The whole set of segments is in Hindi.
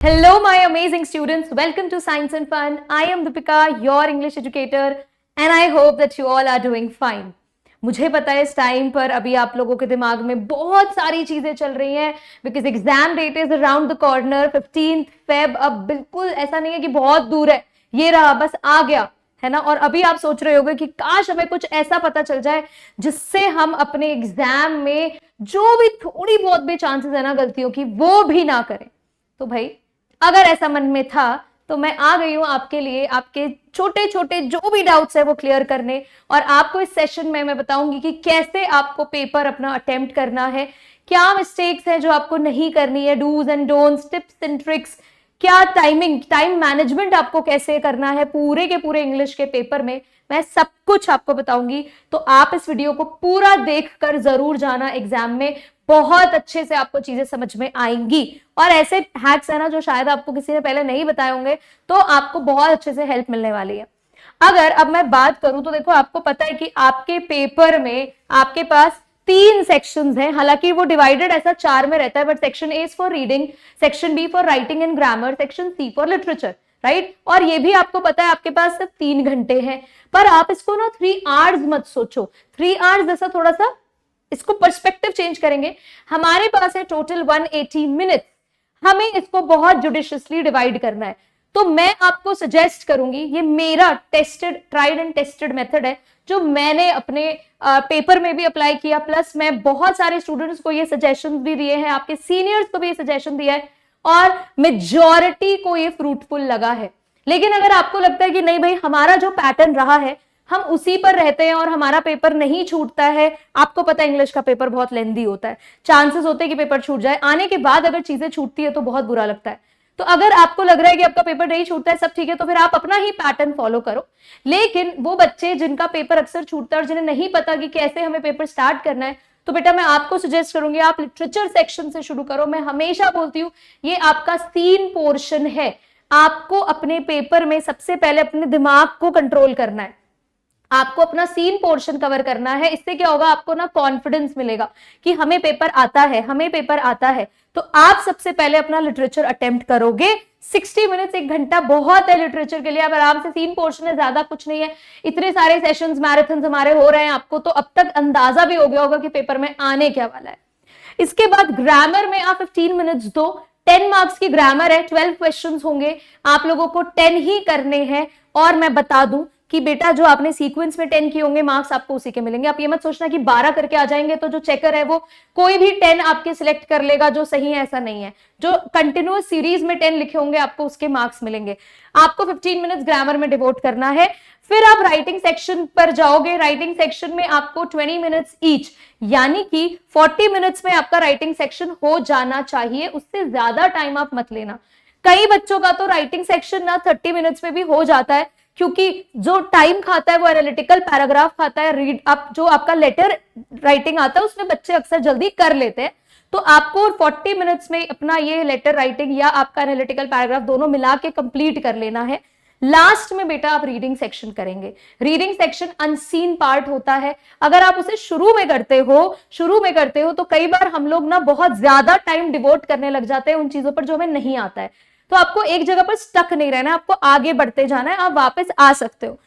Hello, my amazing students. Welcome to Science and Fun. I am Deepika, your English educator, and I hope that you all are doing fine. मुझे पता है इस टाइम पर अभी आप लोगों के दिमाग में बहुत सारी चीजें चल रही हैं because exam date is around the corner 15 Feb. अब बिल्कुल ऐसा नहीं है कि बहुत दूर है, ये रहा बस आ गया है ना। और अभी आप सोच रहे होगे कि काश हमें कुछ ऐसा पता चल जाए जिससे हम अपने एग्जाम में जो भी थोड़ी बहुत भी चांसेस है ना गलतियों की वो भी ना करें। तो भाई अगर ऐसा मन में था तो मैं आ गई हूं आपके लिए, आपके छोटे छोटे जो भी डाउट्स है वो क्लियर करने। और आपको इस सेशन में मैं बताऊंगी कि कैसे आपको पेपर अपना अटेम्प्ट करना है, क्या मिस्टेक्स है जो आपको नहीं करनी है, dos and don'ts, tips and tricks, क्या टाइम मैनेजमेंट आपको कैसे करना है पूरे के पूरे इंग्लिश के पेपर में, मैं सब कुछ आपको बताऊंगी। तो आप इस वीडियो को पूरा देखकर जरूर जाना, एग्जाम में बहुत अच्छे से आपको चीजें समझ में आएंगी। और ऐसे हैक्स है ना जो शायद आपको किसी ने पहले नहीं बताए होंगे, तो आपको बहुत अच्छे से हेल्प मिलने वाली है। अगर अब मैं बात करूं तो देखो, आपको पता है कि आपके पेपर में आपके पास 3 सेक्शंस हैं। हालांकि वो डिवाइडेड ऐसा 4 में रहता है, but section A is for reading, section B for writing and grammar, section C for literature, right. और ये भी आपको पता है आपके पास सिर्फ 3 घंटे हैं। पर आप इसको ना 3 आवर्स मत सोचो, 3 आवर्स जैसा थोड़ा सा इसको पर्सपेक्टिव चेंज करेंगे। हमारे पास है टोटल 180 मिनट, हमें इसको बहुत जुडिशियसली डिवाइड करना है। तो मैं आपको सजेस्ट करूंगी, ये मेरा tested, tried and tested method है जो मैंने अपने पेपर में भी अप्लाई किया, प्लस मैं बहुत सारे स्टूडेंट्स को ये सजेशन भी दिए हैं, आपके सीनियर्स को भी ये सजेशन दिया है और मेजॉरिटी को ये फ्रूटफुल लगा है। लेकिन अगर आपको लगता है कि नहीं भाई हमारा जो पैटर्न रहा है हम उसी पर रहते हैं और हमारा पेपर नहीं छूटता है, आपको पता है इंग्लिश का पेपर बहुत लेंदी होता है, चांसेस होते हैं कि पेपर छूट जाए, आने के बाद अगर चीजें छूटती है तो बहुत बुरा लगता है। तो अगर आपको लग रहा है कि आपका पेपर नहीं छूटता है, सब ठीक है, तो फिर आप अपना ही पैटर्न फॉलो करो। लेकिन वो बच्चे जिनका पेपर अक्सर छूटता है और जिन्हें नहीं पता कि कैसे हमें पेपर स्टार्ट करना है, तो बेटा मैं आपको सजेस्ट करूंगी आप लिटरेचर सेक्शन से शुरू करो। मैं हमेशा बोलती हूँ ये आपका सीन पोर्शन है, आपको अपने पेपर में सबसे पहले अपने दिमाग को कंट्रोल करना है, आपको अपना सीन पोर्शन कवर करना है। इससे क्या होगा, आपको ना कॉन्फिडेंस मिलेगा कि हमें पेपर आता है, हमें पेपर आता है। तो आप सबसे पहले अपना लिटरेचर अटेम्प्ट करोगे। 60 मिनट्स, 1 घंटा बहुत है लिटरेचर के लिए। अब आराम से, सीन पोर्शन है, ज्यादा कुछ नहीं है। इतने सारे सेशंस, मैराथन हमारे हो रहे हैं, आपको तो अब तक अंदाजा भी हो गया होगा कि पेपर में आने क्या वाला है। इसके बाद ग्रामर में आप 15 मिनट्स दो। 10 मार्क्स की ग्रामर है, 12 क्वेश्चंस होंगे, आप लोगों को 10 ही करने हैं। और मैं बता दूं कि बेटा जो आपने सीक्वेंस में 10 किए होंगे मार्क्स आपको उसी के मिलेंगे। आप ये मत सोचना कि 12 करके आ जाएंगे तो जो चेकर है वो कोई भी 10 आपके सिलेक्ट कर लेगा जो सही है, ऐसा नहीं है। जो कंटिन्यूअस सीरीज में 10 लिखे होंगे आपको उसके मार्क्स मिलेंगे। आपको 15 मिनट्स ग्रामर में डिवोट करना है। फिर आप राइटिंग सेक्शन पर जाओगे। राइटिंग सेक्शन में आपको 20 मिनट्स ईच, यानी कि 40 मिनट्स में आपका राइटिंग सेक्शन हो जाना चाहिए, उससे ज्यादा टाइम आप मत लेना। कई बच्चों का तो राइटिंग सेक्शन ना 30 मिनट्स में भी हो जाता है, क्योंकि जो टाइम खाता है वो एनालिटिकल पैराग्राफ खाता है, रीड आप जो आपका लेटर राइटिंग आता है उसमें बच्चे अक्सर जल्दी कर लेते हैं। तो आपको 40 मिनट्स में अपना ये लेटर राइटिंग या आपका एनालिटिकल पैराग्राफ दोनों मिला के कंप्लीट कर लेना है। लास्ट में बेटा आप रीडिंग सेक्शन करेंगे। रीडिंग सेक्शन अनसीन पार्ट होता है। अगर आप उसे शुरू में करते हो तो कई बार हम लोग ना बहुत ज्यादा टाइम डिवोट करने लग जाते हैं उन चीजों पर जो हमें नहीं आता है। तो आपको एक जगह पर स्टक नहीं रहना है, आपको आगे बढ़ते जाना है, आप वापस आ सकते हो।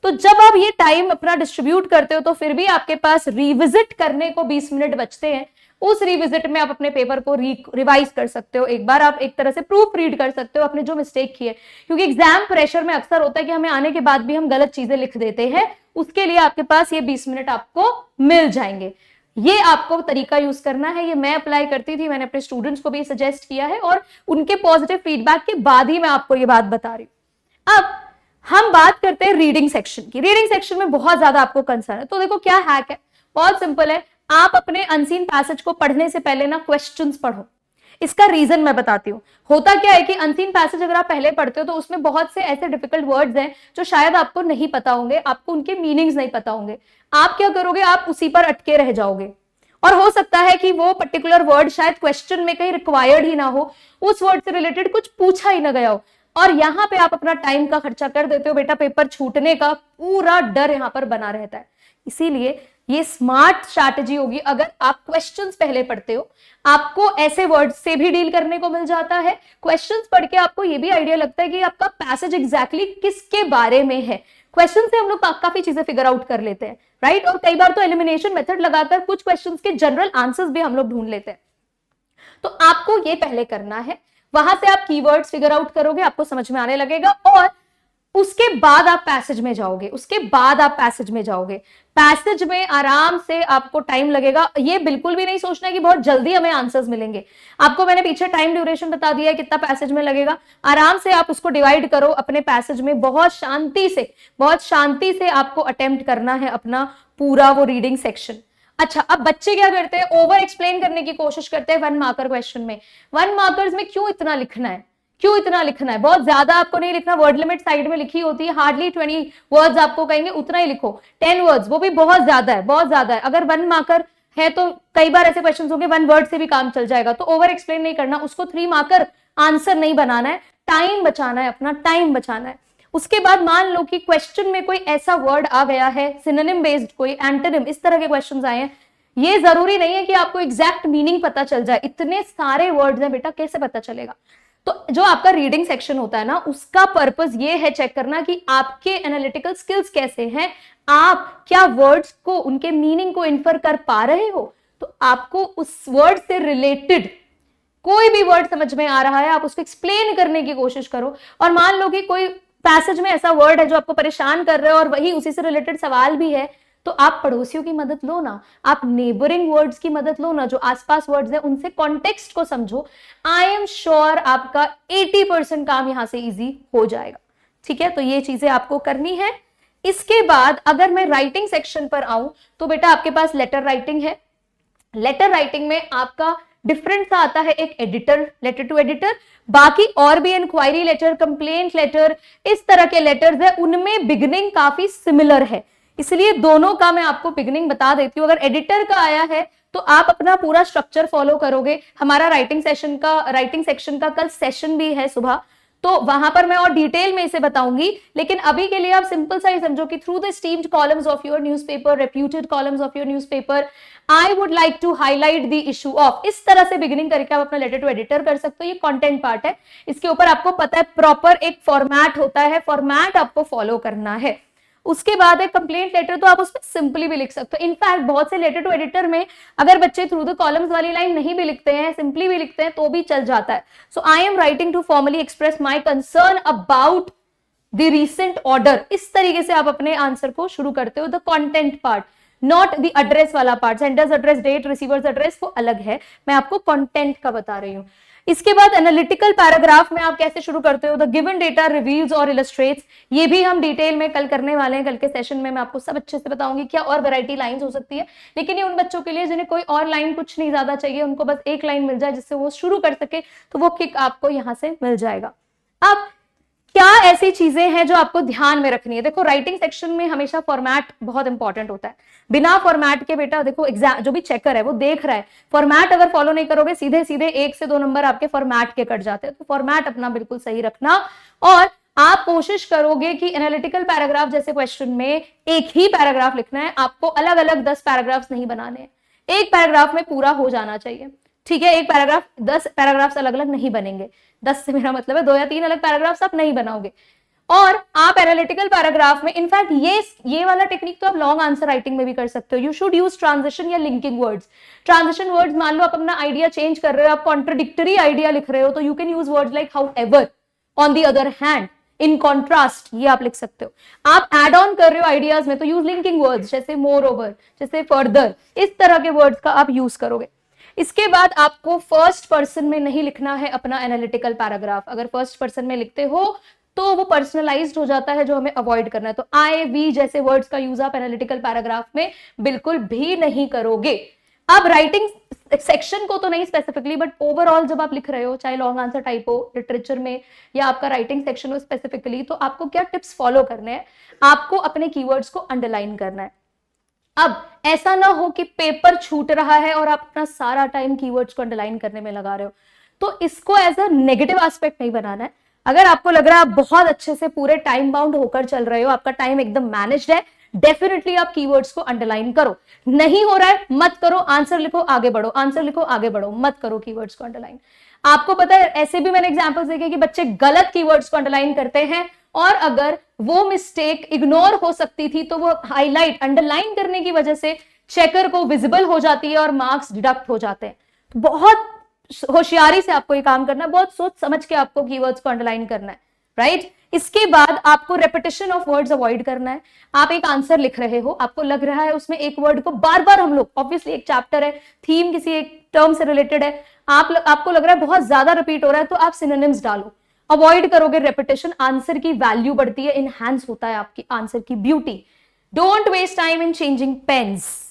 तो जब आप ये टाइम अपना डिस्ट्रीब्यूट करते हो तो फिर भी आपके पास रिविजिट करने को 20 मिनट बचते हैं। उस रिविजिट में आप अपने पेपर को रिवाइज कर सकते हो, एक बार आप एक तरह से प्रूफ रीड कर सकते हो अपने जो मिस्टेक की है। क्योंकि एग्जाम प्रेशर में अक्सर होता है कि हमें आने के बाद भी हम गलत चीजें लिख देते हैं, उसके लिए आपके पास ये 20 मिनट आपको मिल जाएंगे। ये आपको तरीका यूज करना है, ये मैं अप्लाई करती थी, मैंने अपने स्टूडेंट्स को भी सजेस्ट किया है और उनके पॉजिटिव फीडबैक के बाद ही मैं आपको ये बात बता रही हूं। अब हम बात करते हैं रीडिंग सेक्शन की। रीडिंग सेक्शन में बहुत ज्यादा आपको कंसर्न है, तो देखो क्या हैक है, बहुत सिंपल है। आप अपने अनसीन पैसेज को पढ़ने से पहले ना क्वेश्चंस पढ़ो। इसका रीजन मैं बताती हूँ। होता क्या है कि अनसीन पैसेज अगर आप पहले पढ़ते हो तो उसमें बहुत से ऐसे डिफिकल्ट वर्ड्स हैं जो शायद आपको नहीं पता होंगे, आपको उनके मीनिंग्स नहीं पता होंगे। आप क्या करोगे, आप उसी पर अटके रह जाओगे और हो सकता है कि वो पर्टिकुलर वर्ड शायद क्वेश्चन में कहीं रिक्वायर्ड ही ना हो, उस वर्ड से रिलेटेड कुछ पूछा ही ना गया हो, और यहां पे आप अपना टाइम का खर्चा कर देते हो। बेटा पेपर छूटने का पूरा डर यहां पर बना रहता है। इसीलिए ये स्मार्ट स्ट्रैटेजी होगी अगर आप क्वेश्चंस पहले पढ़ते हो, आपको ऐसे वर्ड्स से भी डील करने को मिल जाता है। क्वेश्चंस पढ़ के आपको ये भी आइडिया लगता है कि आपका पैसेज एग्जैक्टली किसके बारे में है। क्वेश्चन से हम लोग काफी चीजें फिगर आउट कर लेते हैं, राइट। और कई बार तो एलिमिनेशन मेथड लगाकर कुछ क्वेश्चंस के जनरल आंसर्स भी हम लोग ढूंढ लेते हैं। तो आपको ये पहले करना है, वहां से आप कीवर्ड्स फिगर आउट करोगे, आपको समझ में आने लगेगा, और उसके बाद आप पैसेज में जाओगे। पैसेज में आराम से आपको टाइम लगेगा। ये बिल्कुल भी नहीं सोचना है कि बहुत जल्दी हमें आंसर्स मिलेंगे। आपको मैंने पीछे टाइम ड्यूरेशन बता दिया है कितना पैसेज में लगेगा। आराम से आप उसको डिवाइड करो अपने पैसेज में, बहुत शांति से आपको अटेम्प्ट करना है अपना पूरा वो रीडिंग सेक्शन। अच्छा, अब बच्चे क्या करते हैं, ओवर एक्सप्लेन करने की कोशिश करते हैं 1 मार्कर क्वेश्चन में। 1 मार्कर्स में क्यों इतना लिखना है, बहुत ज्यादा आपको नहीं लिखना। वर्ड लिमिट साइड में लिखी होती है, हार्डली 20 वर्ड्स आपको कहेंगे उतना ही लिखो। 10 वर्ड्स वो भी बहुत ज्यादा है। अगर 1 मार्कर है तो कई बार ऐसे क्वेश्चन होंगे 1 वर्ड से भी काम चल जाएगा। तो ओवर एक्सप्लेन नहीं करना, उसको 3 मार्कर आंसर नहीं बनाना है, टाइम बचाना है, अपना टाइम बचाना है। उसके बाद मान लो कि क्वेश्चन में कोई ऐसा वर्ड आ गया है, सिनोनिम बेस्ड, कोई एंटोनिम, इस तरह के क्वेश्चंस आए हैं। ये जरूरी नहीं है कि आपको एग्जैक्ट मीनिंग पता चल जाए, इतने सारे वर्ड्स हैं बेटा, कैसे पता चलेगा। तो जो आपका रीडिंग सेक्शन होता है ना, उसका पर्पस ये है चेक करना कि आपके एनालिटिकल स्किल्स कैसे हैं, आप क्या वर्ड्स को, उनके मीनिंग को इन्फर कर पा रहे हो। तो आपको उस वर्ड से रिलेटेड कोई भी वर्ड समझ में आ रहा है, आप उसको एक्सप्लेन करने की कोशिश करो। और मान लो कि कोई पैसेज में ऐसा वर्ड है जो आपको परेशान कर रहा है और वही उसी से रिलेटेड सवाल भी है, तो आप पड़ोसियों की मदद लो ना, आप नेबरिंग वर्ड्स की मदद लो ना, जो आसपास वर्ड्स हैं उनसे कॉन्टेक्स्ट को समझो। आई एम श्योर आपका 80% काम यहां से इजी हो जाएगा। ठीक है, तो ये चीजें आपको करनी है। इसके बाद अगर मैं राइटिंग सेक्शन पर आऊं तो बेटा आपके पास लेटर राइटिंग है। लेटर राइटिंग में आपका डिफरेंट सा आता है, एक एडिटर, लेटर टू एडिटर, बाकी और भी इंक्वायरी लेटर, कंप्लेंट लेटर, इस तरह के लेटर्स है, उनमें बिगनिंग काफी सिमिलर है, इसलिए दोनों का मैं आपको बिगनिंग बता देती हूँ। अगर एडिटर का आया है तो आप अपना पूरा स्ट्रक्चर फॉलो करोगे। हमारा राइटिंग सेक्शन का कल सेशन भी है सुबह, तो वहां पर मैं और डिटेल में इसे बताऊंगी। लेकिन अभी के लिए आप सिंपल सा ही समझो कि through the esteemed columns of your newspaper, reputed columns of your newspaper, I would like to highlight the issue of, इस तरह से बिगिनिंग करके आप अपना लेटर टू एडिटर कर सकते हो। ये कंटेंट पार्ट है, इसके ऊपर आपको पता है प्रॉपर एक फॉर्मेट होता है, फॉर्मेट आपको फॉलो करना है। उसके बाद एक कंप्लेंट लेटर, तो आप उसमें सिंपली भी लिख सकते हो। इनफैक्ट बहुत से लेटर टू एडिटर में अगर बच्चे थ्रू द कॉलम्स वाली लाइन नहीं भी लिखते हैं, सिंपली भी लिखते हैं, तो भी चल जाता है। So I am writing to formally express my concern about the recent order, इस तरीके से आप अपने आंसर को शुरू करते हो। The content part, not the address वाला part, sender's address, date, receiver's address वो अलग है, मैं आपको कंटेंट का बता रही हूँ। इसके बाद एनालिटिकल पैराग्राफ में आप कैसे शुरू करते हो, द गिवन डेटा रिवील्स और इलस्ट्रेट्स, ये भी हम डिटेल में कल करने वाले हैं। कल के सेशन में मैं आपको सब अच्छे से बताऊंगी क्या और वैरायटी लाइंस हो सकती है। लेकिन ये उन बच्चों के लिए जिन्हें कोई और लाइन कुछ नहीं ज्यादा चाहिए, उनको बस एक लाइन मिल जाए जिससे वो शुरू कर सके, तो वो किक आपको यहां से मिल जाएगा। अब क्या ऐसी चीजें हैं जो आपको ध्यान में रखनी है। देखो राइटिंग सेक्शन में हमेशा फॉर्मेट बहुत इंपॉर्टेंट होता है। बिना फॉर्मेट के बेटा देखो एग्जाम जो भी चेकर है वो देख रहा है, फॉर्मेट अगर फॉलो नहीं करोगे सीधे सीधे 1 से 2 नंबर आपके फॉर्मेट के कट जाते हैं। तो फॉर्मेट अपना बिल्कुल सही रखना, और आप कोशिश करोगे कि एनालिटिकल पैराग्राफ जैसे क्वेश्चन में एक ही पैराग्राफ लिखना है, आपको अलग अलग 10 पैराग्राफ्स नहीं बनाने हैं, एक पैराग्राफ में पूरा हो जाना चाहिए। ठीक है, एक पैराग्राफ 10 पैराग्राफ्स अलग अलग नहीं बनेंगे। 10 से मेरा मतलब है 2 या 3 अलग पैराग्राफ्स आप नहीं बनाओगे। और आप एनालिटिकल पैराग्राफ में इनफैक्ट ये वाला टेक्निक तो आप लॉन्ग आंसर राइटिंग में भी कर सकते हो। यू शुड यूज ट्रांजिशन या लिंकिंग वर्ड्स। ट्रांजिशन वर्ड्स, मान लो आप अपना आइडिया चेंज कर रहे हो, आप कॉन्ट्रडिक्टरी आइडिया लिख रहे हो, तो you can use words like how ever, on the other hand, in contrast, ये आप लिख सकते हो। आप एड ऑन कर रहे हो आइडियाज में तो यूज लिंकिंग वर्ड्स, जैसे मोर ओवर, जैसे फर्दर, इस तरह के वर्ड्स का आप यूज करोगे। इसके बाद आपको फर्स्ट पर्सन में नहीं लिखना है अपना एनालिटिकल पैराग्राफ। अगर फर्स्ट पर्सन में लिखते हो तो वो पर्सनलाइज्ड हो जाता है, जो हमें अवॉइड करना है। तो आई, वी जैसे वर्ड्स का यूज आप एनालिटिकल पैराग्राफ में बिल्कुल भी नहीं करोगे। अब राइटिंग सेक्शन को तो नहीं स्पेसिफिकली, बट ओवरऑल जब आप लिख रहे हो, चाहे लॉन्ग आंसर टाइप हो, लिटरेचर में, या आपका राइटिंग सेक्शन हो स्पेसिफिकली, तो आपको क्या टिप्स फॉलो करने हैं, आपको अपने कीवर्ड्स को अंडरलाइन करना है। अब ऐसा ना हो कि पेपर छूट रहा है और आप अपना सारा टाइम कीवर्ड्स को अंडरलाइन करने में लगा रहे हो, तो इसको एज अ नेगेटिव एस्पेक्ट नहीं बनाना है। अगर आपको लग रहा है आप बहुत अच्छे से पूरे टाइम बाउंड होकर चल रहे हो, आपका टाइम एकदम मैनेज्ड है, डेफिनेटली आप कीवर्ड्स को अंडरलाइन करो। नहीं हो रहा है मत करो, आंसर लिखो आगे बढ़ो, आंसर लिखो आगे बढ़ो, मत करो कीवर्ड्स को अंडरलाइन। आपको पता है ऐसे भी मैंने एग्जांपल्स देखे कि बच्चे गलत कीवर्ड्स को अंडरलाइन करते हैं, और अगर वो मिस्टेक इग्नोर हो सकती थी तो वो हाईलाइट अंडरलाइन करने की वजह से चेकर को विजिबल हो जाती है और मार्क्स डिडक्ट हो जाते हैं। तो बहुत होशियारी से आपको ये काम करना है, बहुत सोच समझ के आपको कीवर्ड्स को अंडरलाइन करना है, राइट। इसके बाद आपको रेपिटेशन ऑफ वर्ड्स अवॉइड करना है। आप एक आंसर लिख रहे हो, आपको लग रहा है उसमें एक वर्ड को बार बार हम लोग, ऑब्वियसली एक चैप्टर है, थीम किसी एक टर्म से रिलेटेड है, आपको लग रहा है बहुत ज्यादा रिपीट हो रहा है, तो आप सिनोनिम्स डालो। अवॉइड करोगे रेपिटेशन, आंसर की वैल्यू बढ़ती है, इनहैंस होता है आपकी आंसर की beauty. Don't waste time in changing pens,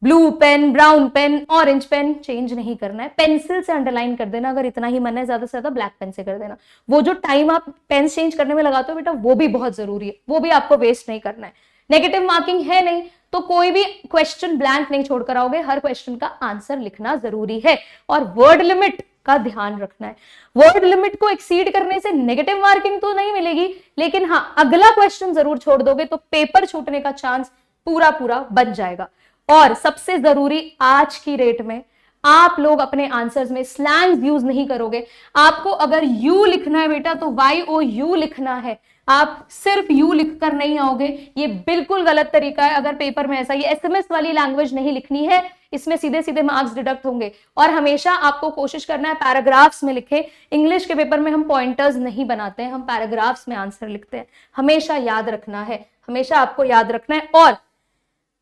blue pen, brown pen, orange pen change नहीं करना है। पेंसिल से अंडरलाइन कर देना अगर इतना ही मन है, ज्यादा से ज्यादा ब्लैक पेन से कर देना। वो जो टाइम आप पेन चेंज करने में लगाते हो बेटा, वो भी बहुत जरूरी है, वो भी आपको वेस्ट नहीं करना है। नेगेटिव मार्किंग है नहीं, तो कोई भी क्वेश्चन ब्लैंक नहीं छोड़कर आओगे, हर क्वेश्चन का आंसर लिखना जरूरी है। और वर्ड लिमिट का ध्यान रखना है। वर्ड लिमिट को एक्सीड करने से नेगेटिव मार्किंग तो नहीं मिलेगी, लेकिन हाँ अगला क्वेश्चन जरूर छोड़ दोगे तो पेपर छूटने का चांस पूरा पूरा बन जाएगा। और सबसे जरूरी आज की डेट में आप लोग अपने आंसर्स में स्लैंग्स यूज नहीं करोगे। आपको अगर यू लिखना है बेटा तो YOU लिखना है, आप सिर्फ यू लिखकर नहीं आओगे, ये बिल्कुल गलत तरीका है। अगर पेपर में ऐसा ये SMS वाली लैंग्वेज नहीं लिखनी है, इसमें सीधे सीधे मार्क्स डिडक्ट होंगे। और हमेशा आपको कोशिश करना है पैराग्राफ्स में लिखे। इंग्लिश के पेपर में हम पॉइंटर्स नहीं बनाते हैं, हम पैराग्राफ्स में आंसर लिखते हैं। हमेशा याद रखना है, हमेशा आपको याद रखना है। और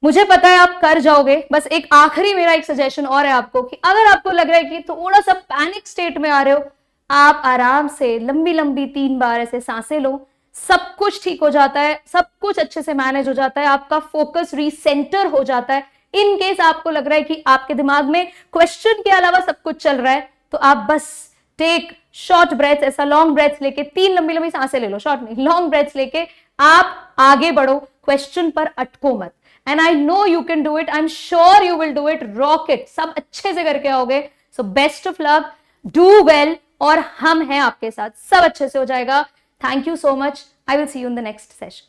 मुझे पता है आप कर जाओगे। बस एक आखिरी मेरा एक सजेशन और है आपको कि अगर आपको लग रहा है कि थोड़ा सा पैनिक स्टेट में आ रहे हो, आप आराम से लंबी लंबी 3 बार ऐसे सांसें लो, सब कुछ ठीक हो जाता है, सब कुछ अच्छे से मैनेज हो जाता है, आपका फोकस रीसेंटर हो जाता है। इन केस आपको लग रहा है कि आपके दिमाग में क्वेश्चन के अलावा सब कुछ चल रहा है, तो आप बस टेक शॉर्ट ब्रेथ्स, ऐसा लॉन्ग ब्रेथ्स लेके 3 लंबी लंबी सांसें ले लो, शॉर्ट नहीं लॉन्ग ब्रेथ्स लेके आप आगे बढ़ो, क्वेश्चन पर अटको मत। And I know you can do it, I am sure you will do it, rock it, सब अच्छे से करके आओगे। So best of luck, do well, और हम हैं आपके साथ, सब अच्छे से हो जाएगा। Thank you so much, I will see you in the next session.